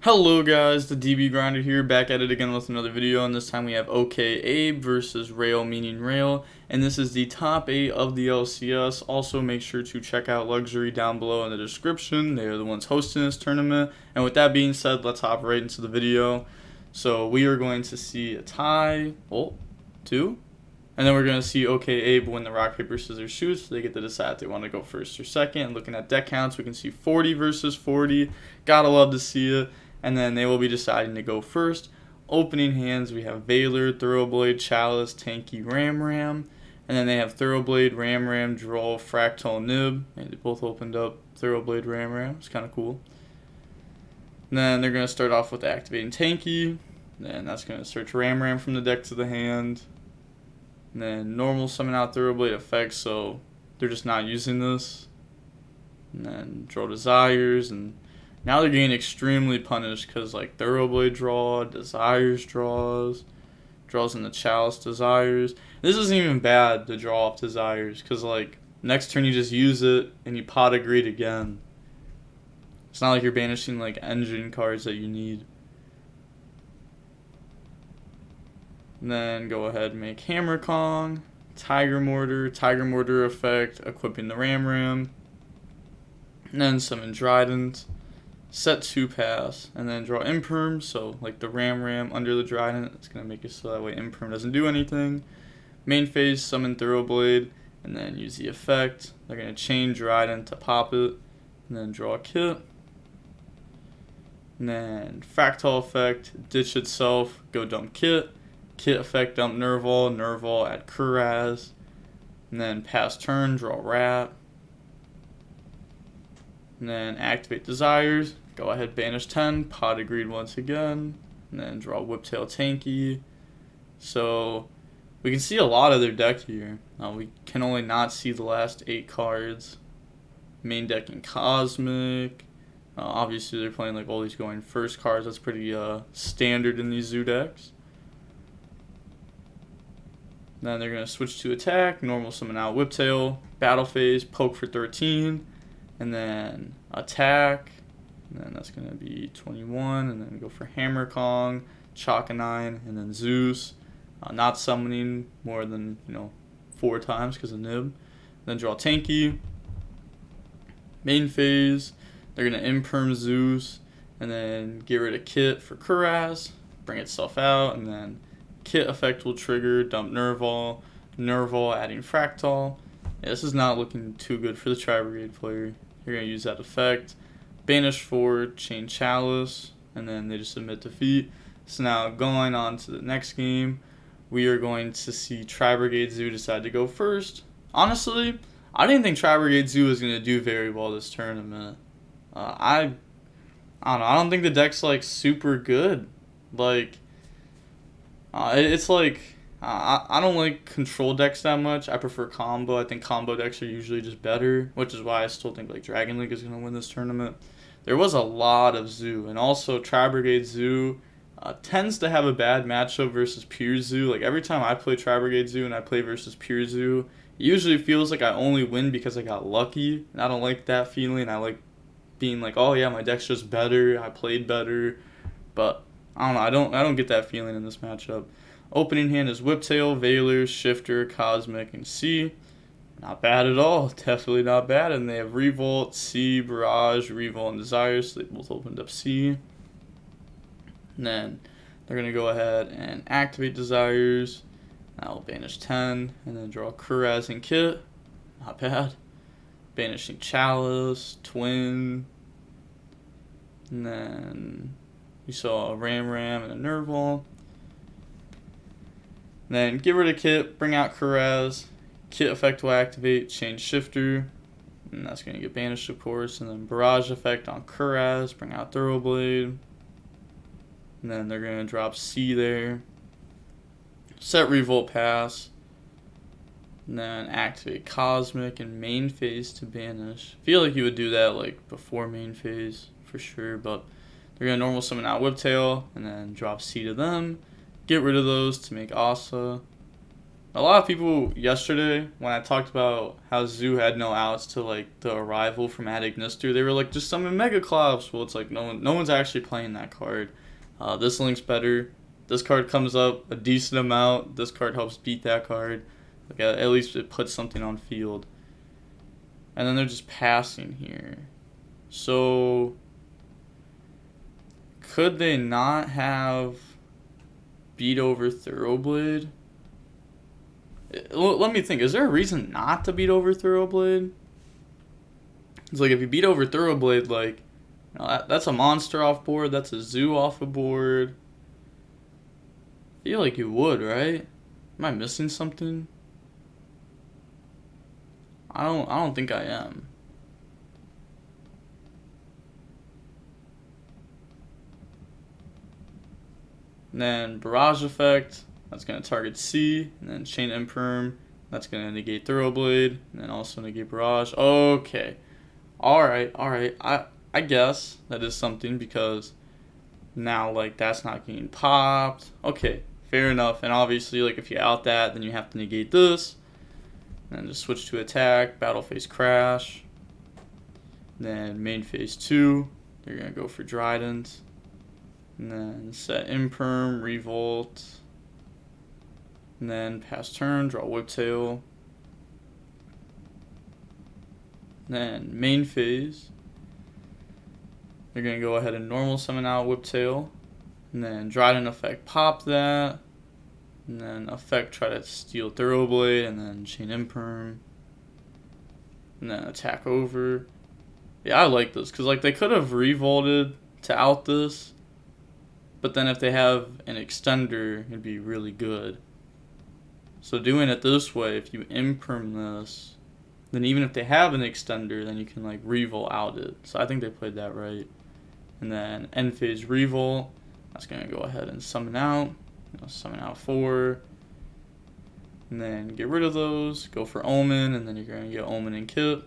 Hello guys, the DB Grinder here, back at it again with another video, and this time we have Abe versus Rail meaning Rail, and this is the top 8 of the LCS. Also make sure to check out Luxury down below in the description. They are the ones hosting this tournament, and with that being said, let's hop right into the video. So we are going to see a tie, two, and then we're going to see Abe win the rock, paper, scissors, shoot, so they get to decide if they want to go first or second. And looking at deck counts, we can see 40 versus 40, gotta love to see it. And then they will be deciding to go first. Opening hands, we have Valor, Thoroughblade, Chalice, Tanky, Ram. And then they have Thoroughblade, Ram, Draw, Fractal, Nib. And they both opened up Thoroughblade, Ram. It's kind of cool. And then they're going to start off with activating Tanky. Then that's going to search Ram from the deck to the hand. And then normal summon out Thoroughblade effects, so they're just not using this. And then draw Desires, and now they're getting extremely punished because like Thoroughblade draw, Desires draws in the Chalice, Desires. This isn't even bad to draw off Desires because like next turn you just use it and you pot a greed again. It's not like you're banishing like engine cards that you need. And then go ahead and make Hammer Kong, Tiger Mortar effect, equipping the Ram. And then summon Trident. Set 2 pass, and then draw Imperm, so like the Ram under the Trident, it's going to make it so that way Imperm doesn't do anything. Main phase, summon Thoroughblade, and then use the effect. They're going to chain Trident to pop it, and then draw a Kit. And then Fractal effect, ditch itself, go dump Kit. Kit effect, dump Nerval, add Kuraz. And then pass turn, draw Rat. And then activate Desires, go ahead, banish 10, pot a greed once again, and then draw Whiptail Tanky. So we can see a lot of their deck here. We can only not see the last 8 cards. Main decking Cosmic. Obviously they're playing like all these going first cards. That's pretty standard in these Zoodiacs. Then they're going to switch to attack, normal summon out Whiptail, battle phase, poke for 13. And then attack, and then that's going to be 21, and then go for Hammer Kong, Chaka 9, and then Zeus. Not summoning more than 4 times because of Nib. Then draw Tanky. Main phase, they're going to Imperm Zeus, and then get rid of Kit for Kuraz, bring itself out, and then Kit effect will trigger, dump Nerval adding Fractal. Yeah, this is not looking too good for the Tri-Brigade player. You're going to use that effect, banish 4, chain Chalice, and then they just submit defeat. So now going on to the next game, we are going to see Tri-Brigade Zoo decide to go first. Honestly, I didn't think Tri-Brigade Zoo was going to do very well this tournament. I don't know. I don't think the deck's like super good. Like, it's like, I don't like control decks that much. I prefer combo. I think combo decks are usually just better, which is why I still think like Dragon League is going to win this tournament. There was a lot of Zoo, and also Tri-Brigade Zoo tends to have a bad matchup versus pure Zoo. Like every time I play Tri-Brigade Zoo and I play versus pure Zoo, it usually feels like I only win because I got lucky, and I don't like that feeling. I like being like, oh yeah, my deck's just better, I played better, but I don't know, I don't get that feeling in this matchup. Opening hand is Whiptail, Valor, Shifter, Cosmic, and C. Not bad at all. Definitely not bad. And they have Revolt, C, Barrage, Revolt, and Desires. So they both opened up C. And then they're going to go ahead and activate Desires. That will banish 10. And then draw Kuraz and Kit. Not bad. Banishing Chalice, Twin. And then you saw a Ram and a Nerval. Then get rid of Kit, bring out Kuraz. Kit effect will activate, change Shifter, and that's going to get banished of course. And then Barrage effect on Kuraz, bring out Thoroughblade. And then they're going to drop C there. Set Revolt Pass. And then activate Cosmic and main phase to banish. I feel like you would do that like before main phase for sure, but they're going to normal summon out Whiptail and then drop C to them. Get rid of those to make Asa. A lot of people yesterday, when I talked about how Zoo had no outs to like the arrival from Ad Ignister, they were like, just summon Mega Clops. Well, it's like no one's actually playing that card. This link's better. This card comes up a decent amount. This card helps beat that card. Like at least it puts something on field. And then they're just passing here. So could they not have beat over Thoroughblade? Let me think. Is there a reason not to beat over Thoroughblade? It's like if you beat over Thoroughblade, like, you know, that's a monster off board. That's a zoo off the board. I feel like you would, right? Am I missing something? I don't think I am. And then Barrage Effect. That's going to target C, and then Chain Imperm. That's going to negate Thoroughblade, and then also negate Barrage. Okay. Alright. I guess that is something because now, like, that's not getting popped. Okay, fair enough. And obviously, like, if you out that, then you have to negate this. And then just switch to attack, battle phase Crash. Then main phase 2, they're going to go for Trident. And then set Imperm, Revolt. And then pass turn, draw Whiptail. Then main phase, they're going to go ahead and normal summon out Whiptail. And then Trident effect pop that. And then effect try to steal Thoroughblade. And then chain Imperm. And then attack over. Yeah, I like this. Because like they could have revolted to out this. But then if they have an extender, it'd be really good. So doing it this way, if you imperm this, then even if they have an extender, then you can like revolt out it. So I think they played that right. And then end phase revolt, that's gonna go ahead and summon out. Summon out 4. And then get rid of those, go for Omen, and then you're gonna get Omen and Kit.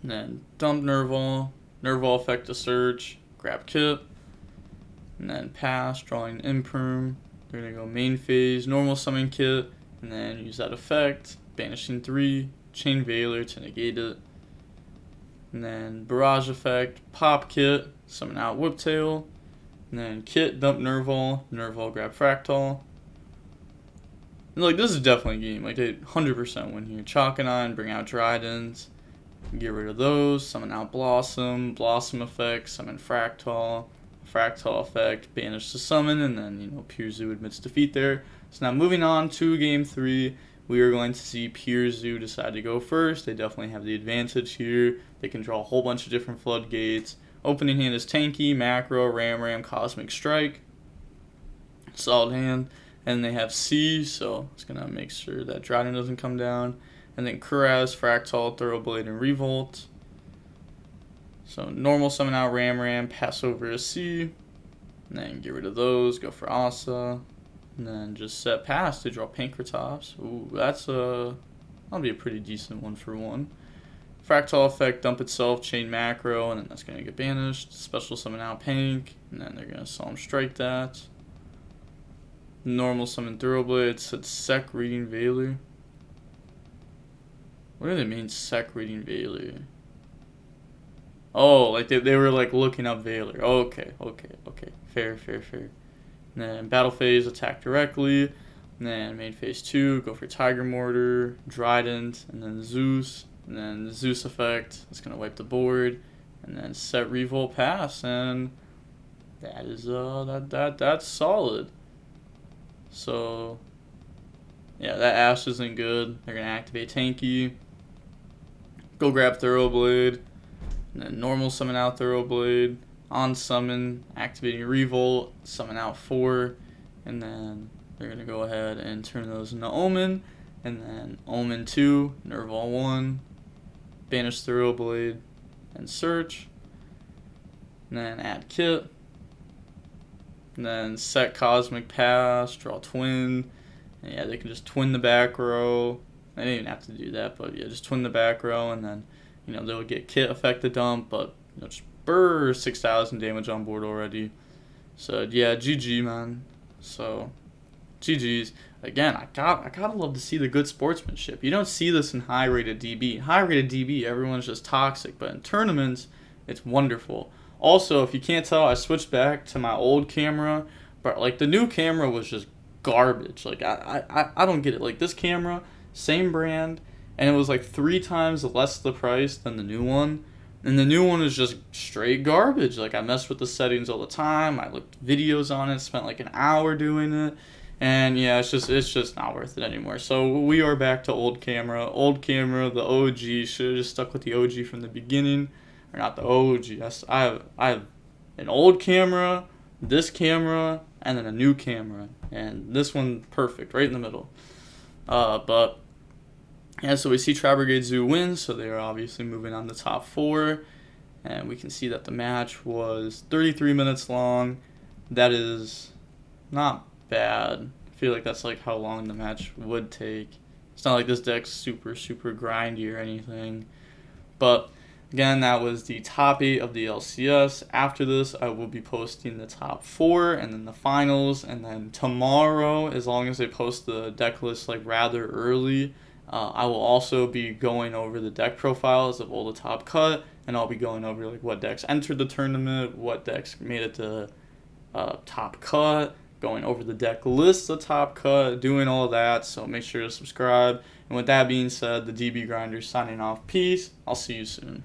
And then dump Nerval, Nerval effect to search, grab Kit. And then pass, drawing Imperm. They're going to go main phase, normal summon Kit, and then use that effect, banishing 3, chain Veiler to negate it. And then barrage effect, pop Kit, summon out Whiptail, and then Kit, dump Nerval, Nerval grab Fractal. And like this is definitely a game, like they 100% win here. Chalk and on, bring out Trident, get rid of those, summon out Blossom, Blossom effect, summon Fractal. Fractal effect, banish the summon, and then, you know, Pure Zoo admits defeat there. So now moving on to game 3, we are going to see Pure Zoo decide to go first. They definitely have the advantage here. They can draw a whole bunch of different floodgates. Opening hand is Tanky, Macro, Ram, Cosmic Strike. Solid hand. And they have C, so it's going to make sure that Dragon doesn't come down. And then Kuraz, Fractal, Thoroughblade, and Revolt. So normal summon out Ram, pass over a C, and then get rid of those, go for Asa, and then just set pass to draw Pankratops. Ooh, that'll be a pretty decent 1-for-1. Fractal effect, dump itself, chain macro, and then that's going to get banished. Special summon out Pank, and then they're going to Solemn Strike that. Normal summon Thoroughblade, set Sec reading Veiler. What do they mean Sec reading Veiler? Oh, like they were like looking up Veiler. Okay. Fair. And then battle phase, attack directly. And then main phase 2, go for Tiger Mortar, Trident, and then Zeus. And then the Zeus effect, it's gonna wipe the board. And then set revolt pass, and that is that's solid. So yeah, that Ash isn't good. They're gonna activate Tanky. Go grab Thoroughblade. And then normal summon out Thoroughblade, on summon, activating Revolt, summon out 4, and then they're going to go ahead and turn those into Omen, and then Omen 2, Nerval 1, banish Thoroughblade, and search, and then add Kit, and then set Cosmic Pass, draw Twin, and yeah, they can just twin the back row. They didn't even have to do that, but yeah, just twin the back row, and then you know, they'll get Kit effect to dump, but you know, just 6,000 damage on board already. So yeah, GG man. So GG's. again, I gotta love to see the good sportsmanship. You don't see this in high-rated DB. High-rated DB, everyone's just toxic, but in tournaments, it's wonderful. Also, if you can't tell, I switched back to my old camera, but like the new camera was just garbage. Like I don't get it. Like this camera, same brand, and it was like 3 times less the price than the new one. And the new one is just straight garbage. Like I messed with the settings all the time. I looked videos on it, spent like an hour doing it. And yeah, it's just not worth it anymore. So we are back to old camera. Old camera, the OG. Should have just stuck with the OG from the beginning. Or not the OG. I have an old camera, this camera, and then a new camera. And this one perfect, right in the middle. But yeah, so we see Tri-Brigade Zoo wins, so they are obviously moving on to top 4. And we can see that the match was 33 minutes long. That is not bad. I feel like that's like how long the match would take. It's not like this deck's super grindy or anything. But again, that was the top 8 of the LCS. After this, I will be posting the top 4 and then the finals. And then tomorrow, as long as they post the deck list like rather early, I will also be going over the deck profiles of all the top cut, and I'll be going over like what decks entered the tournament, what decks made it to top cut, going over the deck list of top cut, doing all that. So make sure to subscribe. And with that being said, the DB Grinder signing off. Peace. I'll see you soon.